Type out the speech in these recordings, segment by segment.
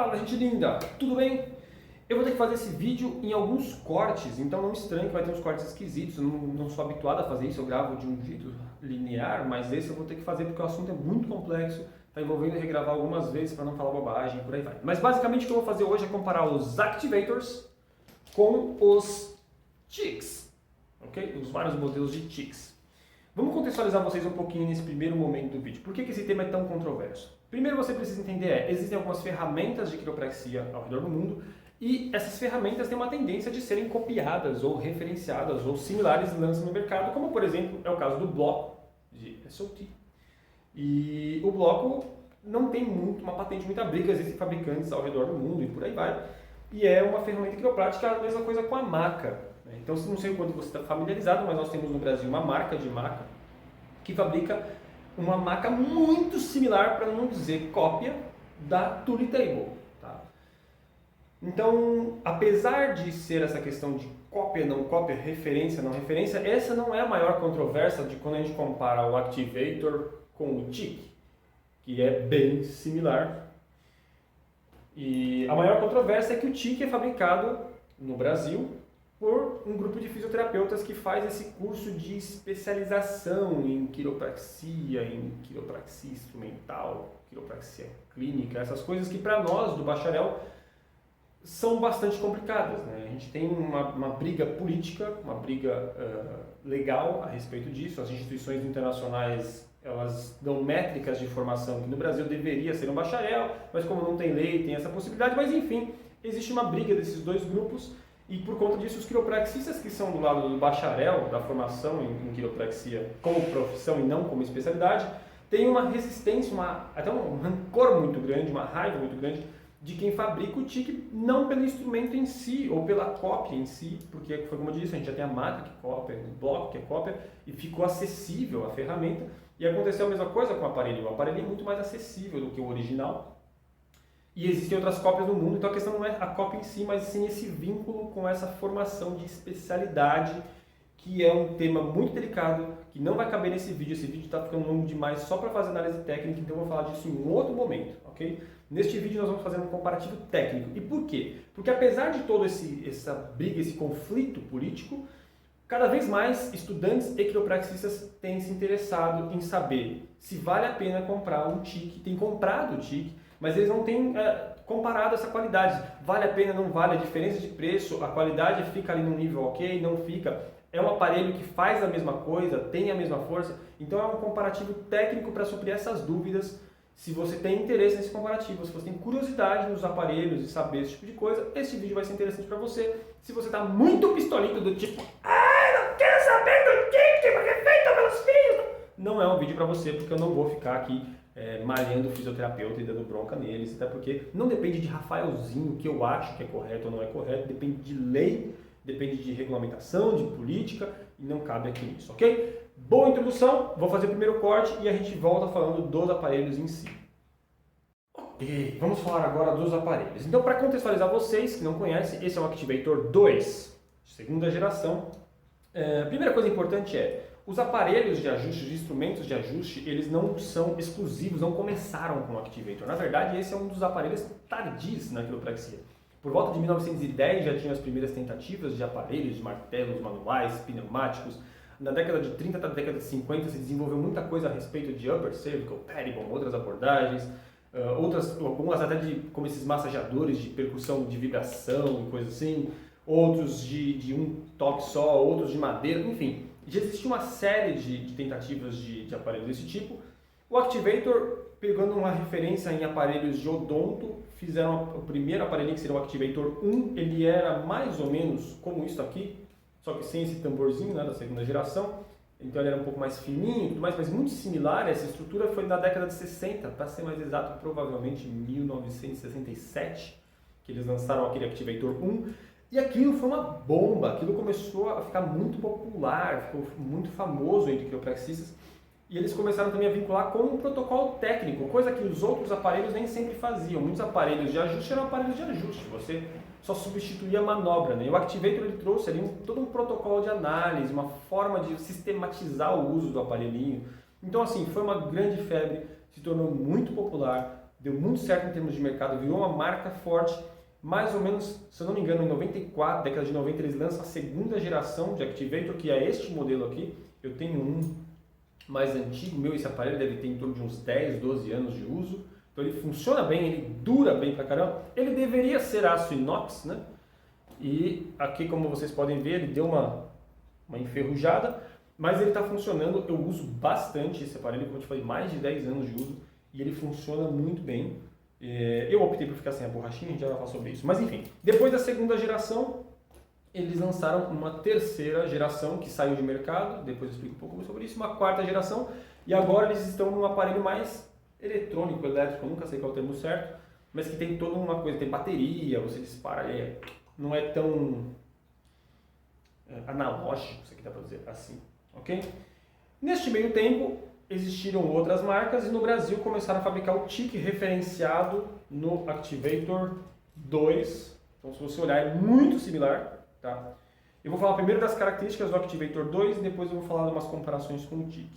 Fala, gente linda! Tudo bem? Eu vou ter que fazer esse vídeo em alguns cortes, então não estranhe que vai ter uns cortes esquisitos. Eu não sou habituado a fazer isso, eu gravo de um jeito linear, mas esse eu vou ter que fazer porque o assunto é muito complexo, está envolvendo regravar algumas vezes para não falar bobagem, por aí vai. Mas basicamente o que eu vou fazer hoje é comparar os Activators com os Chicks, ok? Os vários modelos de Chicks. Vamos contextualizar vocês um pouquinho nesse primeiro momento do vídeo. Por que esse tema é tão controverso? Primeiro você precisa entender existem algumas ferramentas de quiropraxia ao redor do mundo e essas ferramentas têm uma tendência de serem copiadas ou referenciadas ou similares lançadas no mercado, como por exemplo é o caso do bloco de SOT. E o bloco não tem uma patente, muita briga, existem fabricantes ao redor do mundo e por aí vai. E é uma ferramenta quiroprática, a mesma coisa com a maca. Então, não sei o quanto você está familiarizado, mas nós temos no Brasil uma marca de maca que fabrica uma maca muito similar, para não dizer cópia, da Tully Table. Tá? Então, apesar de ser essa questão de cópia, não cópia, referência, não referência, essa não é a maior controvérsia de quando a gente compara o Activator com o Chick, que é bem similar. E a maior controvérsia é que o Chick é fabricado no Brasil por um grupo de fisioterapeutas que faz esse curso de especialização em quiropraxia instrumental, quiropraxia clínica, essas coisas que para nós do bacharel são bastante complicadas, né? A gente tem uma briga política, uma briga legal a respeito disso. As instituições internacionais elas dão métricas de formação que no Brasil deveria ser um bacharel, mas como não tem lei, tem essa possibilidade, mas enfim, existe uma briga desses dois grupos. E por conta disso, os quiropraxistas que são do lado do bacharel, da formação em quiropraxia como profissão e não como especialidade, têm uma resistência, até um rancor muito grande, uma raiva muito grande de quem fabrica o TIC, não pelo instrumento em si, ou pela cópia em si, porque foi como eu disse, a gente já tem a maca que cópia, o bloco que é cópia, e ficou acessível a ferramenta, e aconteceu a mesma coisa com o aparelho é muito mais acessível do que o original, e existem outras cópias no mundo, então a questão não é a cópia em si, mas sim esse vínculo com essa formação de especialidade, que é um tema muito delicado, que não vai caber nesse vídeo. Esse vídeo está ficando longo demais só para fazer análise técnica, então eu vou falar disso em um outro momento, ok? Neste vídeo nós vamos fazer um comparativo técnico. E por quê? Porque apesar de toda essa briga, esse conflito político, cada vez mais estudantes e quiropraxistas têm se interessado em saber se vale a pena comprar um TIC, tem comprado o TIC, mas eles não têm comparado essa qualidade. Vale a pena, não vale? A diferença de preço, a qualidade fica ali no nível ok, não fica. É um aparelho que faz a mesma coisa, tem a mesma força. Então é um comparativo técnico para suprir essas dúvidas. Se você tem interesse nesse comparativo, se você tem curiosidade nos aparelhos e saber esse tipo de coisa, esse vídeo vai ser interessante para você. Se você está muito pistolito do tipo, não quero saber do TIC, porque é feito pelos filhos, não é um vídeo para você, porque eu não vou ficar aqui malhando o fisioterapeuta e dando bronca neles, até porque não depende de Rafaelzinho, que eu acho que é correto ou não é correto, depende de lei, depende de regulamentação, de política, e não cabe aqui nisso, ok? Boa introdução, vou fazer o primeiro corte e a gente volta falando dos aparelhos em si. Ok, vamos falar agora dos aparelhos. Então, para contextualizar vocês que não conhecem, esse é o Activator 2, segunda geração. A primeira coisa importante os aparelhos de ajuste, os instrumentos de ajuste, eles não são exclusivos, não começaram com o Activator. Na verdade, esse é um dos aparelhos tardios na quiropraxia. Por volta de 1910 já tinha as primeiras tentativas de aparelhos, de martelos manuais, pneumáticos. Na década de 30 até a década de 50 se desenvolveu muita coisa a respeito de upper cervical, peribone, outras abordagens, algumas até como esses massageadores de percussão de vibração e coisa assim, outros de um toque só, outros de madeira, enfim. Já existia uma série de tentativas de aparelhos desse tipo. O Activator, pegando uma referência em aparelhos de odonto, fizeram o primeiro aparelhinho que seria o Activator 1. Ele era mais ou menos como isso aqui, só que sem esse tamborzinho, né, da segunda geração. Então ele era um pouco mais fininho e tudo mais, mas muito similar. Essa estrutura foi na década de 60, para ser mais exato, provavelmente em 1967, que eles lançaram aquele Activator 1. E aquilo foi uma bomba, aquilo começou a ficar muito popular, ficou muito famoso entre quiropraxistas. E eles começaram também a vincular com um protocolo técnico, coisa que os outros aparelhos nem sempre faziam. Muitos aparelhos de ajuste eram aparelhos de ajuste, você só substituía a manobra, né? E o Activator ele trouxe ali todo um protocolo de análise, uma forma de sistematizar o uso do aparelhinho. Então assim, foi uma grande febre, se tornou muito popular. deu muito certo em termos de mercado, virou uma marca forte. Mais ou menos, se eu não me engano, em 94, década de 90, eles lançam a segunda geração de Activator, que é este modelo aqui. Eu tenho um mais antigo, esse aparelho deve ter em torno de uns 10, 12 anos de uso. Então ele funciona bem, ele dura bem pra caramba. Ele deveria ser aço inox, né? E aqui, como vocês podem ver, ele deu uma enferrujada, mas ele está funcionando. Eu uso bastante esse aparelho, como eu te falei, mais de 10 anos de uso, e ele funciona muito bem. Eu optei por ficar sem a borrachinha, a gente já vai falar sobre isso. Mas enfim, depois da segunda geração, eles lançaram uma terceira geração que saiu de mercado, depois eu explico um pouco sobre isso, uma quarta geração, e agora eles estão num aparelho mais eletrônico, elétrico, eu nunca sei qual é o termo certo, mas que tem toda uma coisa, tem bateria, você dispara, não é tão analógico, se aqui dá para dizer assim, ok? Neste meio tempo, existiram outras marcas e no Brasil começaram a fabricar o TIC referenciado no Activator 2. Então, se você olhar, é muito similar, tá? Eu vou falar primeiro das características do Activator 2 e depois eu vou falar de umas comparações com o TIC.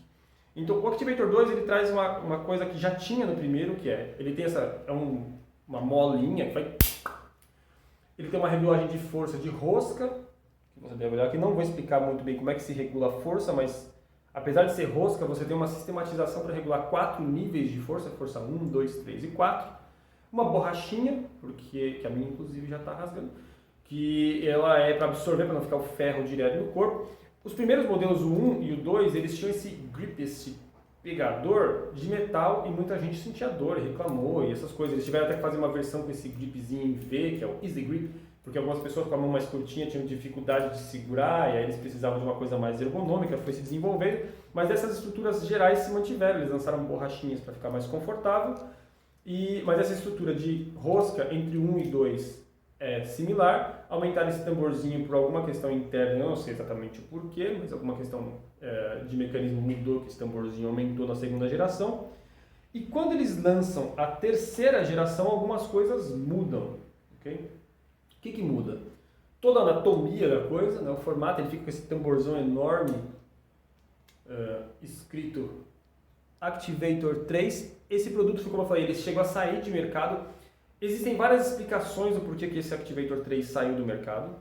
Então, o Activator 2 ele traz uma coisa que já tinha no primeiro, que ele tem uma molinha que vai... Ele tem uma regulagem de força de rosca, que você deve olhar aqui. Não vou explicar muito bem como é que se regula a força, mas apesar de ser rosca, você tem uma sistematização para regular 4 níveis de força, força 1, 2, 3 e 4. Uma borrachinha, que a minha inclusive já está rasgando, que ela é para absorver, para não ficar o ferro direto no corpo. Os primeiros modelos, o 1 e o 2, eles tinham esse grip, esse pegador de metal e muita gente sentia dor, reclamou e essas coisas. Eles tiveram até que fazer uma versão com esse gripzinho em V, que é o Easy Grip, porque algumas pessoas com a mão mais curtinha tinham dificuldade de segurar e aí eles precisavam de uma coisa mais ergonômica, foi se desenvolvendo, mas essas estruturas gerais se mantiveram, eles lançaram borrachinhas para ficar mais confortável, mas essa estrutura de rosca entre 1 e 2 é similar, aumentaram esse tamborzinho por alguma questão interna, eu não sei exatamente o porquê, mas alguma questão de mecanismo mudou, que esse tamborzinho aumentou na segunda geração. E quando eles lançam a terceira geração, algumas coisas mudam, ok? O que muda? Toda a anatomia da coisa, né? O formato, ele fica com esse tamborzão enorme, escrito Activator 3. Esse produto, como eu falei, ele chegou a sair de mercado. Existem várias explicações do porquê que esse Activator 3 saiu do mercado.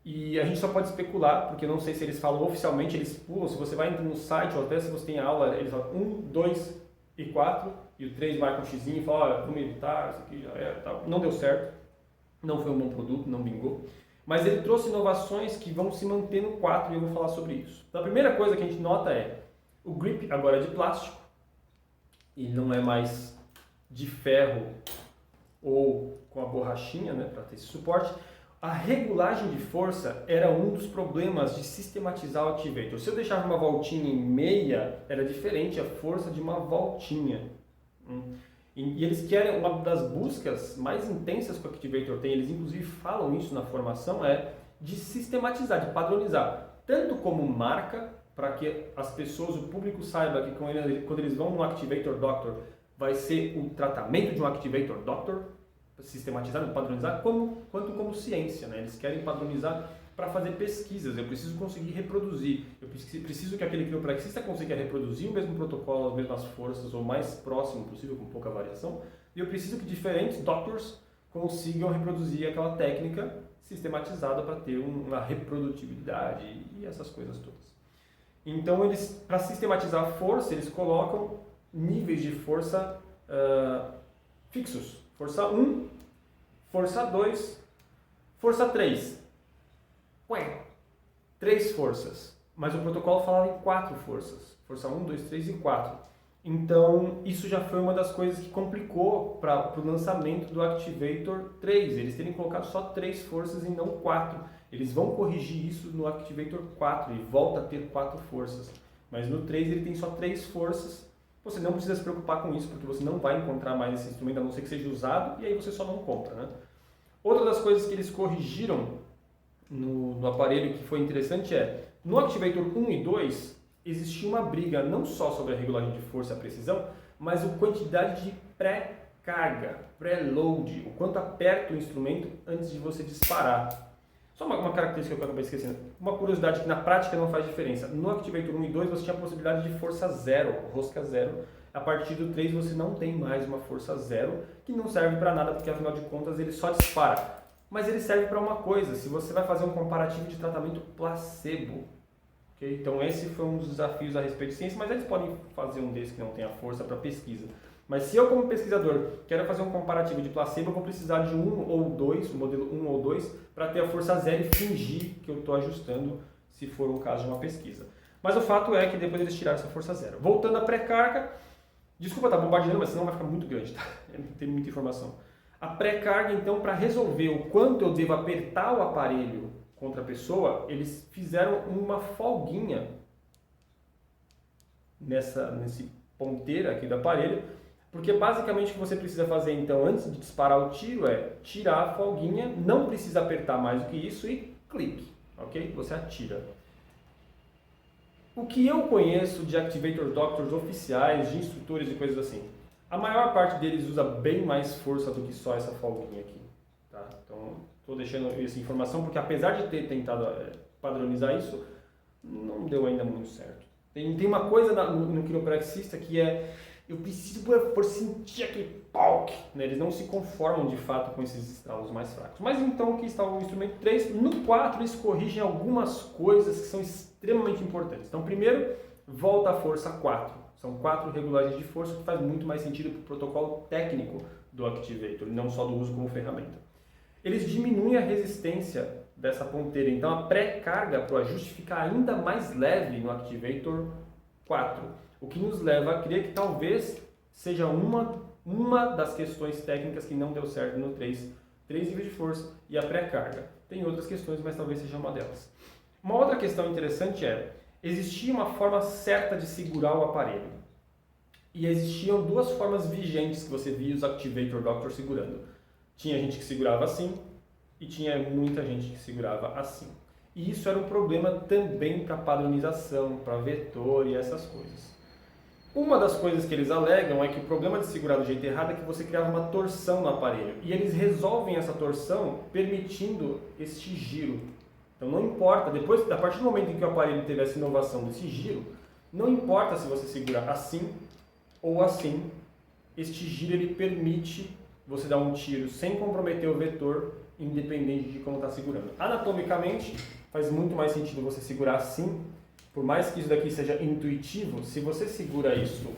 E a gente só pode especular, porque eu não sei se eles falam oficialmente, eles pulam, se você vai entrar no site ou até se você tem aula, eles falam 1, 2 e 4, e o 3 marca um xizinho e fala, vamos evitar, isso aqui já era, tal. Não deu certo, não foi um bom produto, não vingou. Mas ele trouxe inovações que vão se manter no 4 e eu vou falar sobre isso. Então a primeira coisa que a gente nota é, o grip agora é de plástico, e não é mais de ferro ou com a borrachinha, né, para ter esse suporte. A regulagem de força era um dos problemas de sistematizar o Activator. Se eu deixava uma voltinha em meia, era diferente a força de uma voltinha. E eles querem, uma das buscas mais intensas que o Activator tem, eles inclusive falam isso na formação, de sistematizar, de padronizar. Tanto como marca, para que as pessoas, o público saiba que quando eles vão no Activator Doctor, vai ser o tratamento de um Activator Doctor, sistematizar, padronizar, quanto como ciência, né? Eles querem padronizar para fazer pesquisas. Eu preciso conseguir reproduzir. Eu preciso que aquele quiropraxista consiga reproduzir o mesmo protocolo, as mesmas forças, ou o mais próximo possível, com pouca variação. E eu preciso que diferentes doctors consigam reproduzir aquela técnica sistematizada para ter uma reprodutibilidade e essas coisas todas. Então, eles, para sistematizar a força, eles colocam níveis de força fixos. Força 1, força 2, força 3. Ué, 3 forças. Mas o protocolo falava em 4 forças. Força 1, 2, 3 e 4. Então, isso já foi uma das coisas que complicou para o lançamento do Activator 3. Eles terem colocado só 3 forças e não 4. Eles vão corrigir isso no Activator 4 e volta a ter 4 forças. Mas no 3 ele tem só 3 forças. Você não precisa se preocupar com isso, porque você não vai encontrar mais esse instrumento, a não ser que seja usado, e aí você só não compra, né? Outra das coisas que eles corrigiram no aparelho que foi interessante no Activator 1 e 2, existia uma briga não só sobre a regulagem de força e a precisão, mas a quantidade de pré-carga, pré-load, o quanto aperta o instrumento antes de você disparar. Só uma característica que eu acabei esquecendo, uma curiosidade que na prática não faz diferença. No Activator 1 e 2 você tinha a possibilidade de força zero, rosca zero, A partir do 3 você não tem mais uma força zero, que não serve para nada, porque afinal de contas ele só dispara. Mas ele serve para uma coisa, se você vai fazer um comparativo de tratamento placebo. Okay? Então esse foi um dos desafios a respeito de ciência, mas eles podem fazer um desse que não tenha força para pesquisa. Mas se eu, como pesquisador, quero fazer um comparativo de placebo, eu vou precisar de um ou dois, um modelo 1 ou 2, para ter a força zero e fingir que eu estou ajustando, se for o caso de uma pesquisa. Mas o fato é que depois eles tiraram essa força zero. Voltando à pré-carga, desculpa estar bombardeando, mas senão vai ficar muito grande, tá? Tem muita informação. A pré-carga, então, para resolver o quanto eu devo apertar o aparelho contra a pessoa, eles fizeram uma folguinha nesse ponteira aqui do aparelho, porque basicamente o que você precisa fazer então antes de disparar o tiro é tirar a folguinha, não precisa apertar mais do que isso e clique, ok? Você atira. O que eu conheço de Activator Doctors oficiais, de instrutores e coisas assim, a maior parte deles usa bem mais força do que só essa folguinha aqui. Tá? Então, estou deixando essa informação porque apesar de ter tentado padronizar isso, não deu ainda muito certo. Tem uma coisa no quiropraxista que é, eu preciso por sentir aquele POC, né? Eles não se conformam de fato com esses estalos mais fracos. Mas então aqui está o instrumento 3, no 4 eles corrigem algumas coisas que são extremamente importantes. Então primeiro, volta à força 4. São 4 regulagens de força que faz muito mais sentido para o protocolo técnico do Activator, não só do uso como ferramenta. Eles diminuem a resistência dessa ponteira, então a pré-carga para o ajuste fica ainda mais leve no Activator 4, o que nos leva a crer que talvez seja uma das questões técnicas que não deu certo no 3 níveis de força e a pré-carga. Tem outras questões, mas talvez seja uma delas. Uma outra questão interessante existia uma forma certa de segurar o aparelho. E existiam duas formas vigentes que você via os Activator Doctors segurando. Tinha gente que segurava assim e tinha muita gente que segurava assim. E isso era um problema também para padronização, para vetor e essas coisas. Uma das coisas que eles alegam é que o problema de segurar do jeito errado é que você criava uma torção no aparelho. E eles resolvem essa torção permitindo este giro. Então não importa, a partir do momento em que o aparelho teve essa inovação desse giro, não importa se você segurar assim ou assim, este giro ele permite você dar um tiro sem comprometer o vetor, independente de como está segurando. Anatomicamente, faz muito mais sentido você segurar assim, por mais que isso daqui seja intuitivo, se você segura isso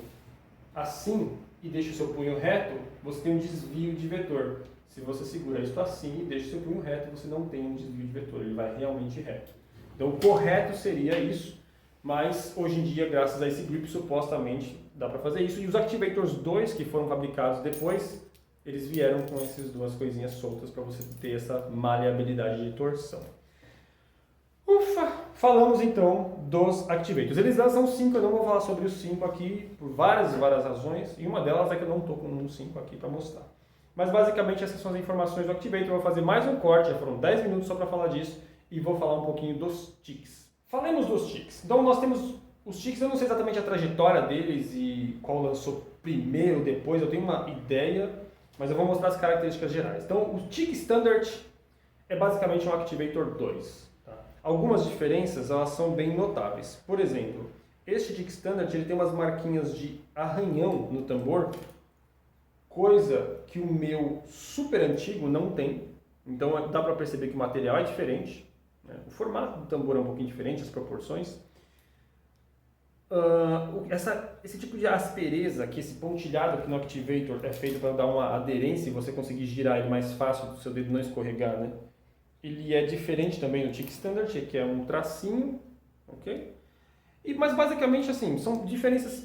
assim e deixa o seu punho reto, você tem um desvio de vetor. Se você segura isso assim e deixa o seu punho reto, você não tem um desvio de vetor, ele vai realmente reto. Então o correto seria isso, mas hoje em dia, graças a esse grip, supostamente dá para fazer isso. E os Activators 2, que foram fabricados depois, eles vieram com essas duas coisinhas soltas para você ter essa maleabilidade de torção. Ufa! Falamos então dos Activators. Eles são 5, eu não vou falar sobre os 5 aqui por várias razões, e uma delas é que eu não estou com um 5 aqui para mostrar. Mas basicamente essas são as informações do Activator. Eu vou fazer mais um corte, já foram 10 minutos só para falar disso, e vou falar um pouquinho dos tics. Falemos dos tics. Então nós temos os tics, eu não sei exatamente a trajetória deles e qual lançou primeiro, depois, eu tenho uma ideia, mas eu vou mostrar as características gerais. Então o tic standard é basicamente um Activator 2. Algumas diferenças, elas são bem notáveis. Por exemplo, este tic standard ele tem umas marquinhas de arranhão no tambor, coisa que o meu super antigo não tem. Então dá para perceber que o material é diferente, né? O formato do tambor é um pouquinho diferente, as proporções. Esse tipo de aspereza, que esse pontilhado aqui no Activator é feito para dar uma aderência e você conseguir girar ele mais fácil, do seu dedo não escorregar, né? Ele é diferente também do tic standard, que é um tracinho, ok? Mas basicamente assim, são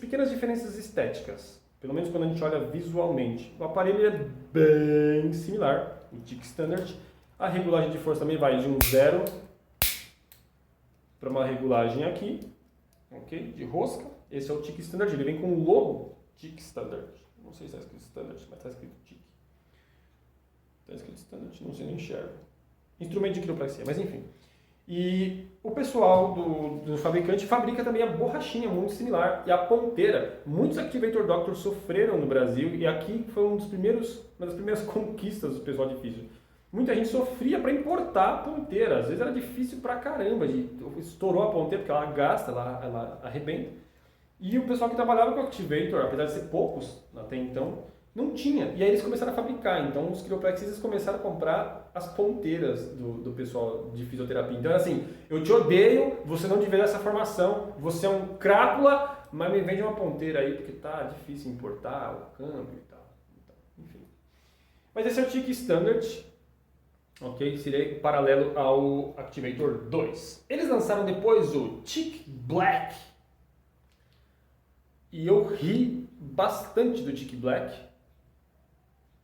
pequenas diferenças estéticas, pelo menos quando a gente olha visualmente. O aparelho é bem similar, o tic standard. A regulagem de força também vai de um 0 para uma regulagem aqui, ok? De rosca. Esse é o tic standard, ele vem com o logo tic standard. Não sei se está escrito standard, mas está escrito tic. Está escrito standard, não sei, não enxergo. Instrumento de quiropraxia, mas enfim. E o pessoal do fabricante fabrica também a borrachinha, muito similar, e a ponteira. Muitos Activator Doctors sofreram no Brasil, e aqui foi uma das primeiras conquistas do pessoal de físio. Muita gente sofria para importar a ponteira, às vezes era difícil pra caramba, estourou a ponteira porque ela gasta, ela arrebenta. E o pessoal que trabalhava com o Activator, apesar de ser poucos até então, não tinha. E aí eles começaram a fabricar. Então os quiropraxistas começaram a comprar as ponteiras do pessoal de fisioterapia. Então era assim, eu te odeio, você não devia essa formação, você é um crápula, mas me vende uma ponteira aí porque tá difícil importar o câmbio e tal. Então, enfim. Mas esse é o TIC Standard, ok? Seria paralelo ao Activator 2. Eles lançaram depois o TIC Black. E eu ri bastante do TIC Black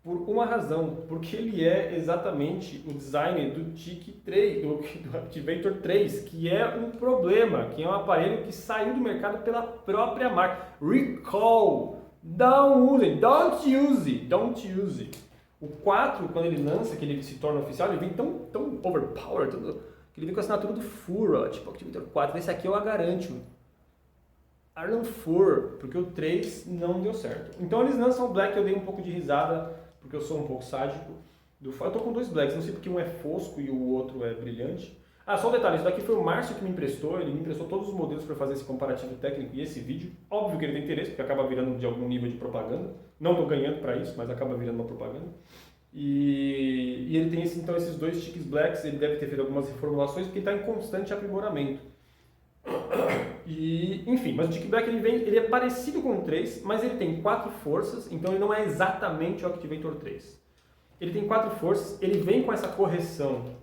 por uma razão, porque ele é exatamente o design do TIC 3, do Activator 3, que é um problema, que é um aparelho que saiu do mercado pela própria marca. Recall! Don't use it. O 4, quando ele lança, que ele se torna oficial, ele vem tão overpowered, que ele vem com a assinatura do Fura, tipo Activator 4. Esse aqui eu a garanto. Arlan Fur, porque o 3 não deu certo. Então eles lançam o Black, eu dei um pouco de risada, porque eu sou um pouco sádico. Eu tô com 2 Blacks, não sei porque um é fosco e o outro é brilhante. Ah, só um detalhe, isso daqui foi o Márcio que me emprestou, ele me emprestou todos os modelos para fazer esse comparativo técnico e esse vídeo. Óbvio que ele tem interesse, porque acaba virando de algum nível de propaganda. Não estou ganhando para isso, mas acaba virando uma propaganda. E ele tem então esses 2 tiques Blacks, ele deve ter feito algumas reformulações, porque ele está em constante aprimoramento. E, enfim, mas o TIC Black ele é parecido com o 3, mas ele tem 4 forças, então ele não é exatamente o Activator 3. Ele tem 4 forças, ele vem com essa correção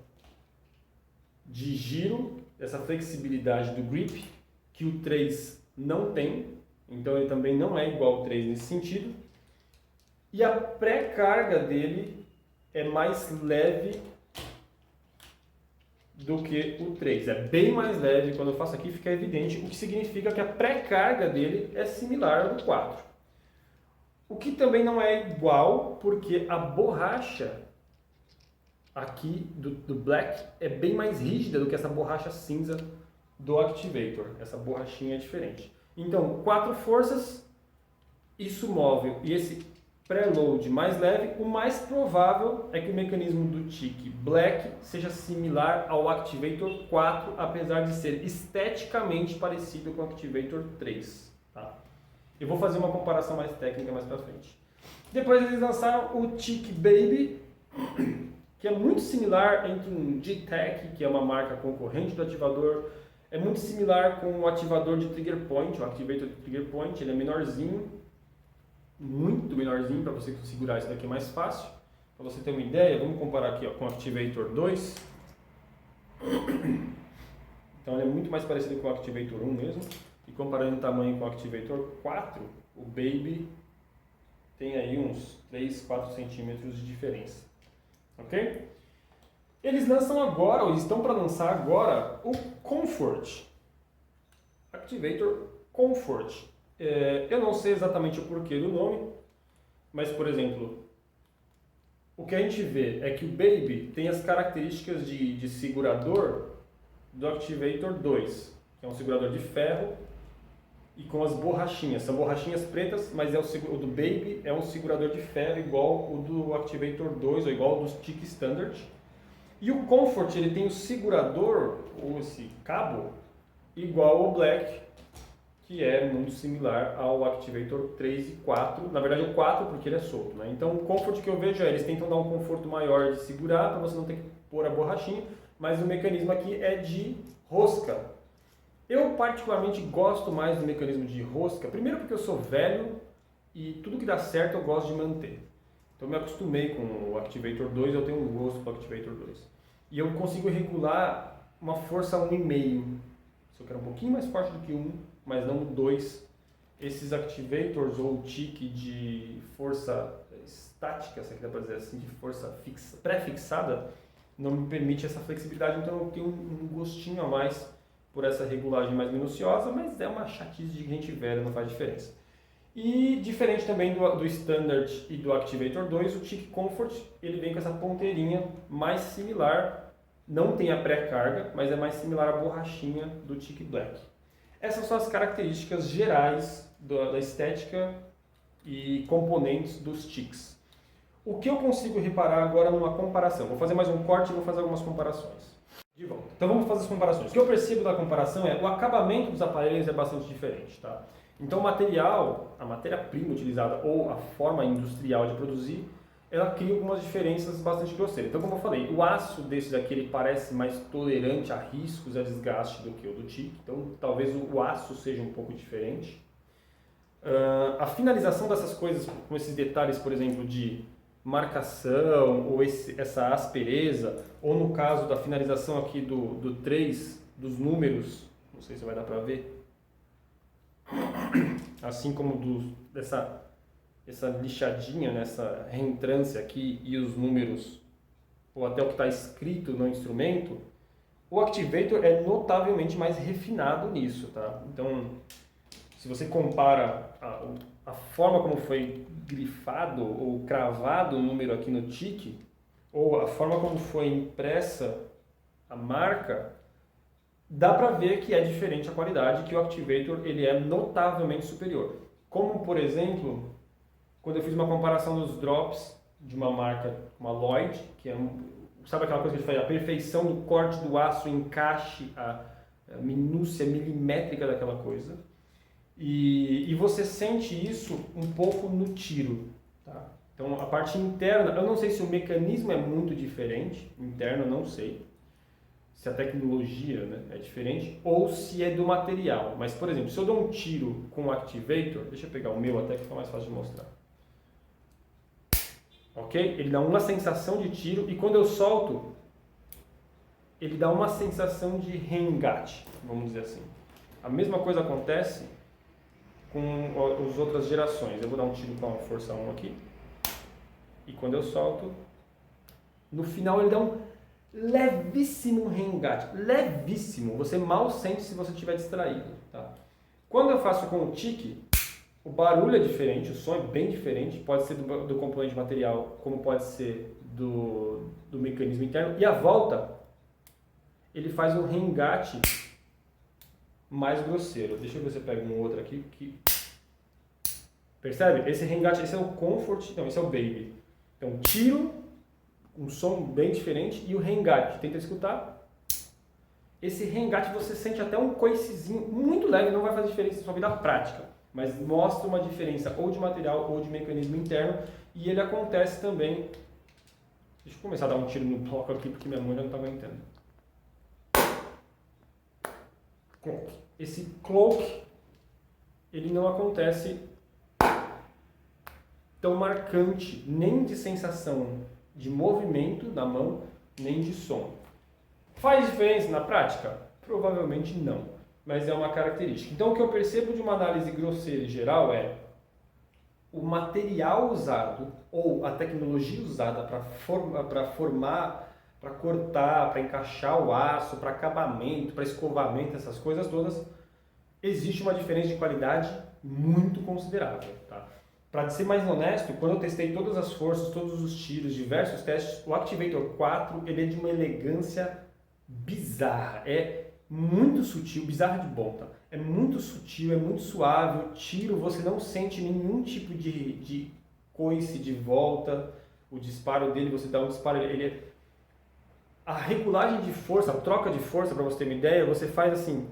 de giro, essa flexibilidade do grip, que o 3 não tem, então ele também não é igual ao 3 nesse sentido. E a pré-carga dele é mais leve do que o 3. É bem mais leve, quando eu faço aqui fica evidente, o que significa que a pré-carga dele é similar ao do 4. O que também não é igual, porque a borracha aqui do Black é bem mais rígida do que essa borracha cinza do Activator. Essa borrachinha é diferente. Então, 4 forças, isso móvel e esse preload mais leve, o mais provável é que o mecanismo do TIC Black seja similar ao Activator 4, apesar de ser esteticamente parecido com o Activator 3. Tá? Eu vou fazer uma comparação mais técnica mais pra frente. Depois eles lançaram o TIC Baby, que é muito similar entre um G-Tech, que é uma marca concorrente do ativador, é muito similar com o ativador de Trigger Point, o Activator de Trigger Point, ele é menorzinho, muito menorzinho, para você segurar isso daqui é mais fácil. Para você ter uma ideia, vamos comparar aqui ó, com o Activator 2. Então ele é muito mais parecido com o Activator 1 mesmo. E comparando o tamanho com o Activator 4, o Baby tem aí uns 3, 4 centímetros de diferença. Ok? Eles lançam agora, ou estão para lançar agora, o Comfort. Activator Comfort. Eu não sei exatamente o porquê do nome, mas, por exemplo, o que a gente vê é que o Baby tem as características de segurador do Activator 2, que é um segurador de ferro e com as borrachinhas. São borrachinhas pretas, mas o do Baby é um segurador de ferro igual o do Activator 2, ou igual ao do TIC Standard. E o Comfort ele tem o segurador, ou esse cabo, igual ao Black, que é muito similar ao Activator 3 e 4, na verdade o 4 porque ele é solto, né? Então o Comfort que eu vejo eles tentam dar um conforto maior de segurar, para você não ter que pôr a borrachinha, mas o mecanismo aqui é de rosca. Eu particularmente gosto mais do mecanismo de rosca, primeiro porque eu sou velho e tudo que dá certo eu gosto de manter. Então eu me acostumei com o Activator 2, eu tenho um gosto para o Activator 2. E eu consigo regular uma força 1,5. Se eu quero um pouquinho mais forte do que 1, mas não 2. Esses Activators ou TIC de força estática, se dá para dizer assim, de força pré-fixada, não me permite essa flexibilidade, então eu tenho um gostinho a mais por essa regulagem mais minuciosa, mas é uma chatice de gente velha, não faz diferença. E diferente também do Standard e do Activator 2, o TIC Comfort ele vem com essa ponteirinha mais similar, não tem a pré-carga, mas é mais similar à borrachinha do TIC Black. Essas são as características gerais da estética e componentes dos TICs. O que eu consigo reparar agora numa comparação? Vou fazer mais um corte e vou fazer algumas comparações. De volta. Então vamos fazer as comparações. O que eu percebo da comparação é o acabamento dos aparelhos é bastante diferente. Tá? Então o material, a matéria-prima utilizada ou a forma industrial de produzir, ela cria algumas diferenças bastante grosseiras. Então, como eu falei, o aço desse daqui ele parece mais tolerante a riscos, a desgaste do que o do TIC. Então, talvez o aço seja um pouco diferente. A finalização dessas coisas, com esses detalhes, por exemplo, de marcação ou essa aspereza, ou no caso da finalização aqui do 3, dos números, não sei se vai dar para ver, assim como essa lixadinha, nessa reentrância aqui e os números, ou até o que está escrito no instrumento, o Activator é notavelmente mais refinado nisso, tá? Então, se você compara a forma como foi grifado ou cravado o número aqui no TIC, ou a forma como foi impressa a marca, dá para ver que é diferente a qualidade, que o Activator ele é notavelmente superior. Como, por exemplo, quando eu fiz uma comparação dos drops de uma marca, uma Lloyd, que é sabe aquela coisa que a gente faz, a perfeição do corte do aço, encaixe, a minúcia milimétrica daquela coisa. E você sente isso um pouco no tiro, tá? Então a parte interna, eu não sei se o mecanismo é muito diferente, interno eu não sei, se a tecnologia, né, é diferente, ou se é do material. Mas, por exemplo, se eu dou um tiro com o Activator, deixa eu pegar o meu até que fica mais fácil de mostrar. Ok? Ele dá uma sensação de tiro e quando eu solto, ele dá uma sensação de reengate, vamos dizer assim. A mesma coisa acontece com as outras gerações. Eu vou dar um tiro com a força 1 aqui. E quando eu solto, no final ele dá um levíssimo reengate. Levíssimo. Você mal sente se você estiver distraído. Tá? Quando eu faço com o TIC, o barulho é diferente, o som é bem diferente. Pode ser do componente material, como pode ser do mecanismo interno. E a volta, ele faz um reengate mais grosseiro. Deixa eu ver se eu pego um outro aqui. Percebe? Esse reengate, esse é o comfort, não, esse é o baby. Então, tiro, um som bem diferente, e o reengate, tenta escutar. Esse reengate você sente até um coicezinho muito leve, não vai fazer diferença na sua vida prática, mas mostra uma diferença ou de material ou de mecanismo interno, e ele acontece também. Deixa eu começar a dar um tiro no bloco aqui, porque minha mão já não está aguentando. Esse cloak, ele não acontece tão marcante, nem de sensação de movimento da mão, nem de som. Faz diferença na prática? Provavelmente não, mas é uma característica. Então o que eu percebo de uma análise grosseira e geral é o material usado ou a tecnologia usada para formar, para cortar, para encaixar o aço, para acabamento, para escovamento, essas coisas todas, existe uma diferença de qualidade muito considerável. Tá? Para ser mais honesto, quando eu testei todas as forças, todos os tiros, diversos testes, o Activator 4 ele é de uma elegância bizarra, é muito sutil, bizarra de bom, tá? É muito sutil, é muito suave, o tiro você não sente nenhum tipo de coice de volta, o disparo dele, você dá um disparo, a regulagem de força, a troca de força, para você ter uma ideia, você faz assim,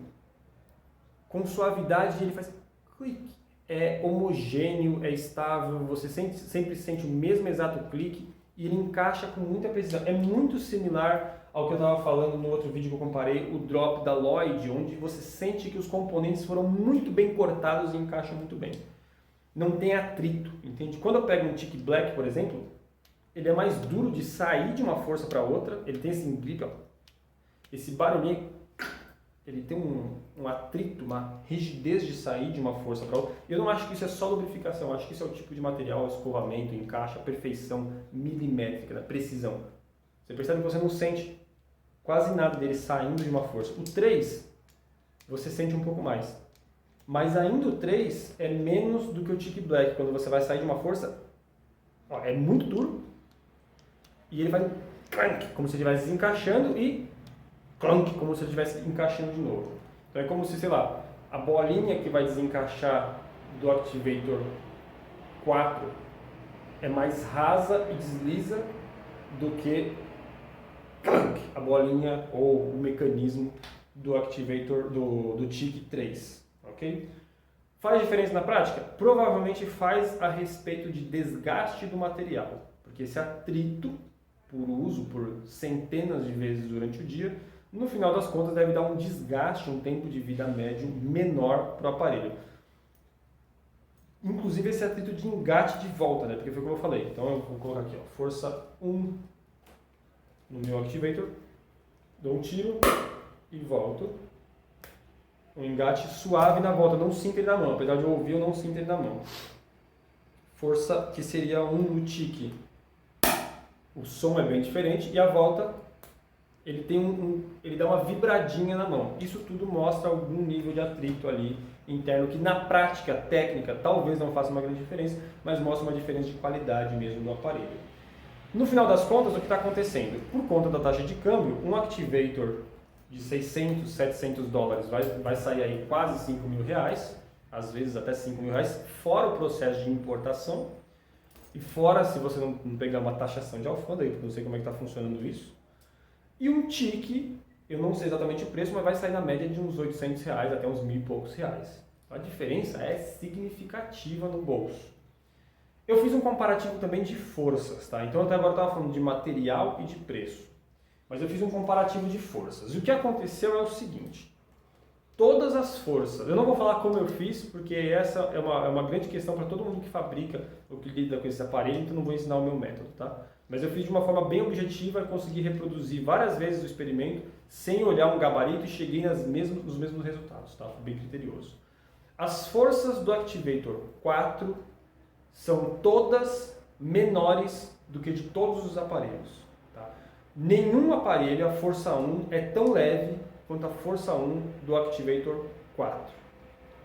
com suavidade, ele faz clique. É homogêneo, é estável, você sempre sente o mesmo exato clique e ele encaixa com muita precisão. É muito similar ao que eu estava falando no outro vídeo que eu comparei, o drop da Lloyd, onde você sente que os componentes foram muito bem cortados e encaixam muito bem. Não tem atrito, entende? Quando eu pego um TIC Black, por exemplo, ele é mais duro de sair de uma força para outra, ele tem esse grip, ó, esse barulhinho, ele tem um atrito, uma rigidez de sair de uma força para outra. Eu não acho que isso é só lubrificação, eu acho que isso é o tipo de material, escovamento, encaixe, a perfeição milimétrica, da precisão. Você percebe que você não sente quase nada dele saindo de uma força. O 3, você sente um pouco mais. Mas ainda o 3 é menos do que o TIC Black. Quando você vai sair de uma força, ó, é muito duro. E ele vai clank, como se ele estivesse desencaixando e clonk, como se ele estivesse encaixando de novo. Então é como se, sei lá, a bolinha que vai desencaixar do Activator 4 é mais rasa e desliza do que clunk, a bolinha ou o mecanismo do Activator do TIC 3, ok? Faz diferença na prática? Provavelmente faz a respeito de desgaste do material, porque esse atrito, por uso por centenas de vezes durante o dia, no final das contas deve dar um desgaste, um tempo de vida médio menor para o aparelho. Inclusive esse atrito de engate de volta, né? Porque foi como eu falei. Então eu vou colocar aqui, ó, força 1 no meu activator, dou um tiro e volto. Um engate suave na volta, não sinto ele na mão. Apesar de eu ouvir, eu não sinto ele na mão. Força que seria 1 no tique. O som é bem diferente e a volta ele tem ele dá uma vibradinha na mão. Isso tudo mostra algum nível de atrito ali interno que na prática técnica talvez não faça uma grande diferença, mas mostra uma diferença de qualidade mesmo do aparelho. No final das contas, o que está acontecendo? Por conta da taxa de câmbio, um activator de 600, 700 dólares vai sair aí quase 5 mil reais, às vezes até 5 mil reais, fora o processo de importação e fora se você não pegar uma taxação de alfândega, porque não sei como é que está funcionando isso. E um tique, eu não sei exatamente o preço, mas vai sair na média de uns 800 reais até uns 1.000 e poucos reais. A diferença é significativa no bolso. Eu fiz um comparativo também de forças, tá? Então até agora eu estava falando de material e de preço. Mas eu fiz um comparativo de forças. E o que aconteceu é o seguinte. Todas as forças, eu não vou falar como eu fiz, porque essa é uma grande questão para todo mundo que fabrica ou que lida com esse aparelho, então não vou ensinar o meu método, tá? Mas eu fiz de uma forma bem objetiva e consegui reproduzir várias vezes o experimento sem olhar um gabarito e cheguei nos mesmos resultados, tá? Fui bem criterioso. As forças do Activator 4 são todas menores do que de todos os aparelhos. Tá? Nenhum aparelho, a força 1, é tão leve quanto a força 1 do Activator 4.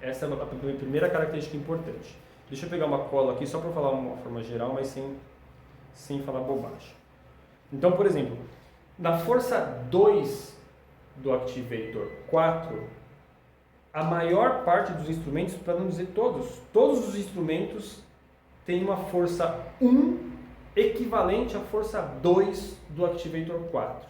Essa é a primeira característica importante. Deixa eu pegar uma cola aqui só para falar de uma forma geral, mas sem falar bobagem. Então, por exemplo, na força 2 do Activator 4, a maior parte dos instrumentos, para não dizer todos os instrumentos têm uma força 1 equivalente à força 2 do Activator 4.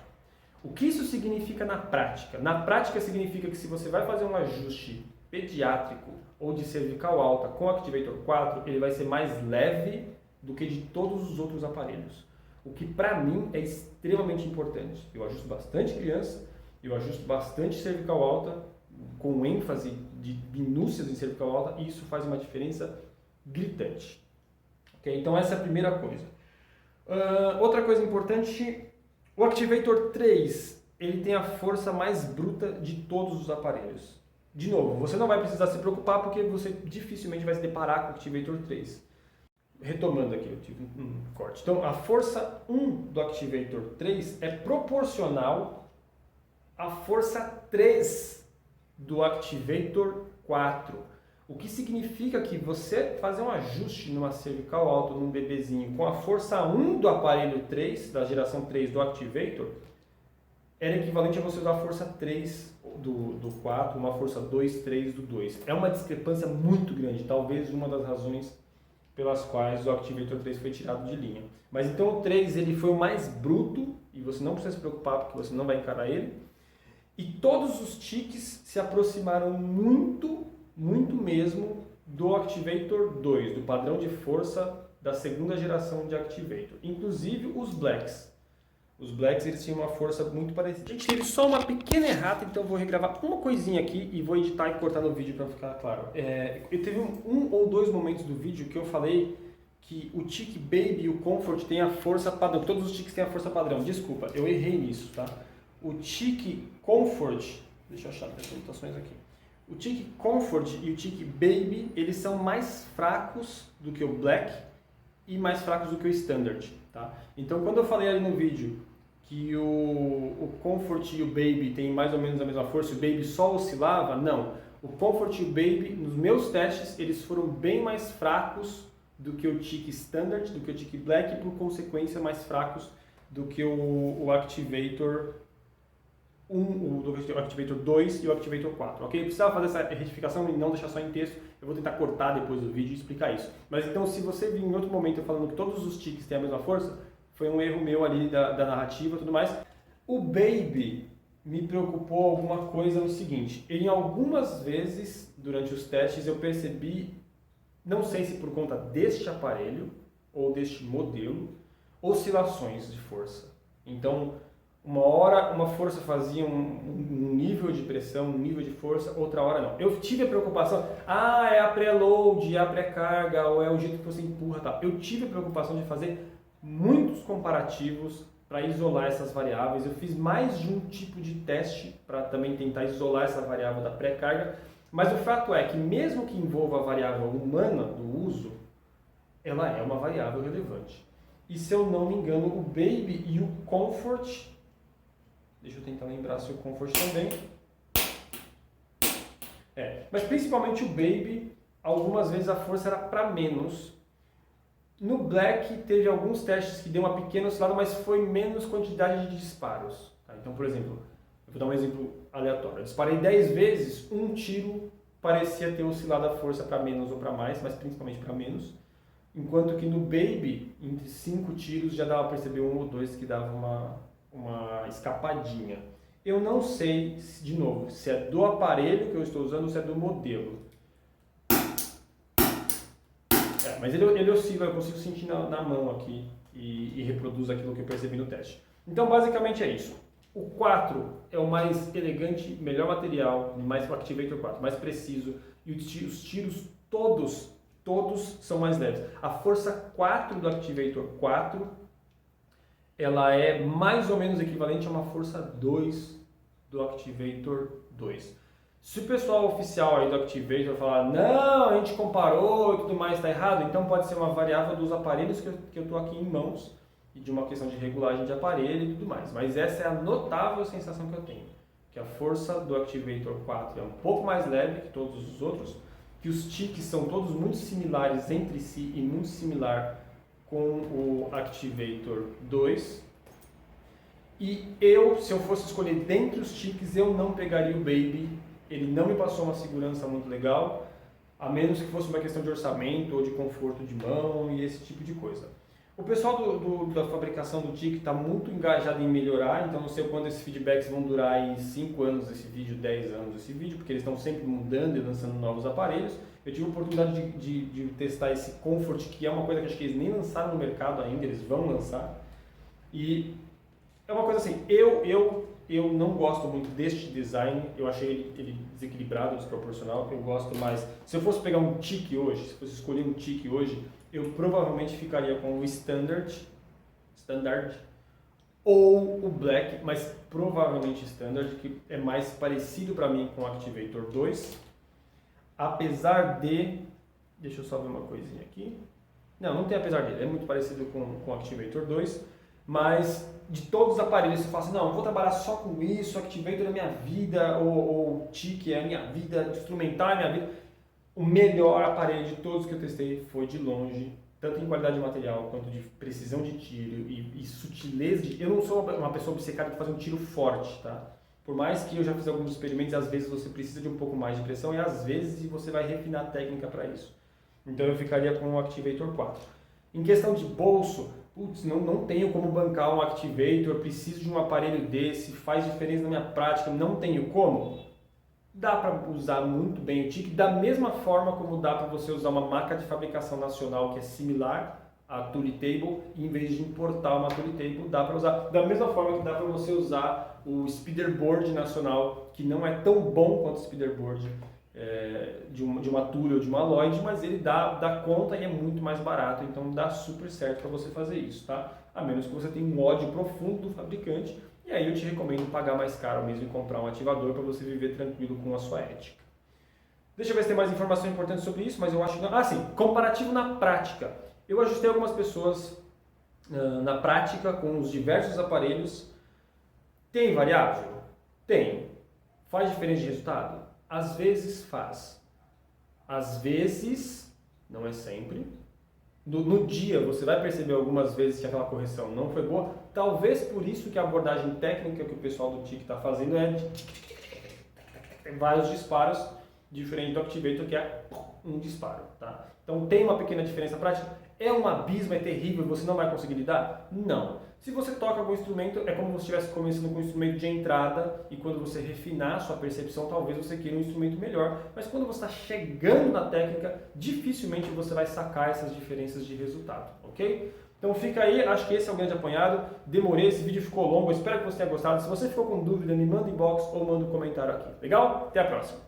O que isso significa na prática? Na prática significa que se você vai fazer um ajuste pediátrico ou de cervical alta com o Activator 4, ele vai ser mais leve do que de todos os outros aparelhos. O que para mim é extremamente importante. Eu ajusto bastante criança, eu ajusto bastante cervical alta, com ênfase de minúcias em cervical alta, e isso faz uma diferença gritante. Okay? Então essa é a primeira coisa. Outra coisa importante, o Activator 3, ele tem a força mais bruta de todos os aparelhos. De novo, você não vai precisar se preocupar porque você dificilmente vai se deparar com o Activator 3. Retomando aqui, eu tive um corte. Então, a força 1 do Activator 3 é proporcional à força 3 do Activator 4. O que significa que você fazer um ajuste numa cervical alta, num bebezinho, com a força 1 do aparelho 3, da geração 3 do Activator, era equivalente a você usar a força 3 do 4, uma força 2, 3 do 2. É uma discrepância muito grande, talvez uma das razões pelas quais o Activator 3 foi tirado de linha. Mas então o 3 ele foi o mais bruto, e você não precisa se preocupar porque você não vai encarar ele. E todos os tiques se aproximaram muito, muito mesmo do Activator 2, do padrão de força da segunda geração de Activator. Inclusive os Blacks. Os Blacks eles tinham uma força muito parecida. A gente teve só uma pequena errata, então eu vou regravar uma coisinha aqui e vou editar e cortar no vídeo para ficar claro. Eu teve um ou dois momentos do vídeo que eu falei que o tique Baby e o Comfort têm a força padrão. Todos os tiques têm a força padrão. Desculpa, eu errei nisso, tá? O tique Comfort, deixa eu achar as anotações aqui. O tique Comfort e o tique Baby, eles são mais fracos do que o Black e mais fracos do que o Standard, tá? Então, quando eu falei ali no vídeo que o Comfort e o Baby têm mais ou menos a mesma força, o Baby só oscilava, não. O Comfort e o Baby, nos meus testes, eles foram bem mais fracos do que o tique Standard, do que o tique Black e, por consequência, mais fracos do que o Activator 1, o Activator 2 e o Activator 4, ok? Eu precisava fazer essa retificação e não deixar só em texto, eu vou tentar cortar depois do vídeo e explicar isso. Mas então, se você vir em outro momento eu falando que todos os tiques têm a mesma força, foi um erro meu ali da narrativa e tudo mais. O Baby, me preocupou alguma coisa no seguinte. Em algumas vezes, durante os testes, eu percebi, não sei se por conta deste aparelho ou deste modelo, oscilações de força. Então, uma hora uma força fazia um nível de pressão, um nível de força, outra hora não. Eu tive a preocupação, é a pré-load, é a pré-carga, ou é o jeito que você empurra, tá? Eu tive a preocupação de fazer muitos comparativos para isolar essas variáveis. Eu fiz mais de um tipo de teste para também tentar isolar essa variável da pré-carga, mas o fato é que mesmo que envolva a variável humana do uso, ela é uma variável relevante. E se eu não me engano, o Baby e o Comfort, deixa eu tentar lembrar se o Comfort também, mas principalmente o Baby, algumas vezes a força era para menos. No Black teve alguns testes que deu uma pequena oscilada, mas foi menos quantidade de disparos. Tá? Então, por exemplo, eu vou dar um exemplo aleatório. Eu disparei 10 vezes, um tiro parecia ter oscilado a força para menos ou para mais, mas principalmente para menos. Enquanto que no Baby, entre 5 tiros, já dava para perceber um ou dois que dava uma escapadinha. Eu não sei, de novo, se é do aparelho que eu estou usando ou se é do modelo. Mas ele oscila, eu consigo sentir na mão aqui e reproduz aquilo que eu percebi no teste. Então, basicamente é isso. O 4 é o mais elegante, melhor material, mais o Activator 4, mais preciso, e os tiros todos são mais leves. A força 4 do Activator 4, ela é mais ou menos equivalente a uma força 2 do Activator 2. Se o pessoal oficial aí do Activator falar, não, a gente comparou e tudo mais, está errado, então pode ser uma variável dos aparelhos que eu estou aqui em mãos e de uma questão de regulagem de aparelho e tudo mais. Mas essa é a notável sensação que eu tenho, que a força do Activator 4 é um pouco mais leve que todos os outros, que os tiques são todos muito similares entre si e muito similar com o Activator 2. E se eu fosse escolher dentre os tiques, eu não pegaria o Baby. Ele não me passou uma segurança muito legal, a menos que fosse uma questão de orçamento ou de conforto de mão e esse tipo de coisa. O pessoal da fabricação do TIC está muito engajado em melhorar, então não sei quando esses feedbacks vão durar aí 5 anos esse vídeo, 10 anos esse vídeo, porque eles estão sempre mudando e lançando novos aparelhos. Eu tive a oportunidade de testar esse Comfort, que é uma coisa que acho que eles nem lançaram no mercado ainda, eles vão lançar. E é uma coisa assim, eu não gosto muito deste design, eu achei ele desequilibrado, desproporcional, eu gosto mais. Se eu fosse pegar um TIC hoje, se fosse escolher um TIC hoje, eu provavelmente ficaria com o Standard ou o Black, mas provavelmente Standard, que é mais parecido para mim com o Activator 2, apesar de, deixa eu só ver uma coisinha aqui, não tem apesar dele, é muito parecido com o Activator 2, mas de todos os aparelhos você fala assim, não, eu vou trabalhar só com isso, Activator é minha vida, ou TIC é a minha vida, instrumental é a minha vida. O melhor aparelho de todos que eu testei foi de longe, tanto em qualidade de material, quanto de precisão de tiro e sutileza de... Eu não sou uma pessoa obcecada por fazer um tiro forte, tá? Por mais que eu já fiz alguns experimentos, às vezes você precisa de um pouco mais de pressão e às vezes você vai refinar a técnica para isso. Então eu ficaria com o Activator 4. Em questão de bolso, não tenho como bancar um Activator, preciso de um aparelho desse, faz diferença na minha prática, não tenho como. Dá para usar muito bem o TIC, da mesma forma como dá para você usar uma marca de fabricação nacional que é similar à Tule Table, e em vez de importar uma Tule Table, dá para usar da mesma forma que dá para você usar o Speederboard nacional, que não é tão bom quanto o Speederboard de uma Tule ou de uma Lloyd, mas ele dá conta e é muito mais barato, então dá super certo para você fazer isso, tá? A menos que você tenha um ódio profundo do fabricante, e aí eu te recomendo pagar mais caro mesmo e comprar um ativador para você viver tranquilo com a sua ética. Deixa eu ver se tem mais informação importante sobre isso, mas eu acho que não. Sim, comparativo na prática. Eu ajustei algumas pessoas na prática com os diversos aparelhos. Tem variável? Tem. Faz diferença de resultado? Às vezes faz. Às vezes, não é sempre. No dia você vai perceber algumas vezes que aquela correção não foi boa. Talvez por isso que a abordagem técnica que o pessoal do TIC está fazendo é de vários disparos, diferente do Activator que é um disparo. Tá? Então tem uma pequena diferença prática. É um abismo, é terrível e você não vai conseguir lidar? Não. Se você toca algum instrumento, é como se você estivesse começando com um instrumento de entrada e quando você refinar a sua percepção, talvez você queira um instrumento melhor. Mas quando você está chegando na técnica, dificilmente você vai sacar essas diferenças de resultado, ok? Então fica aí, acho que esse é o grande apanhado. Demorei, esse vídeo ficou longo, eu espero que você tenha gostado. Se você ficou com dúvida, me manda inbox ou manda um comentário aqui. Legal? Até a próxima!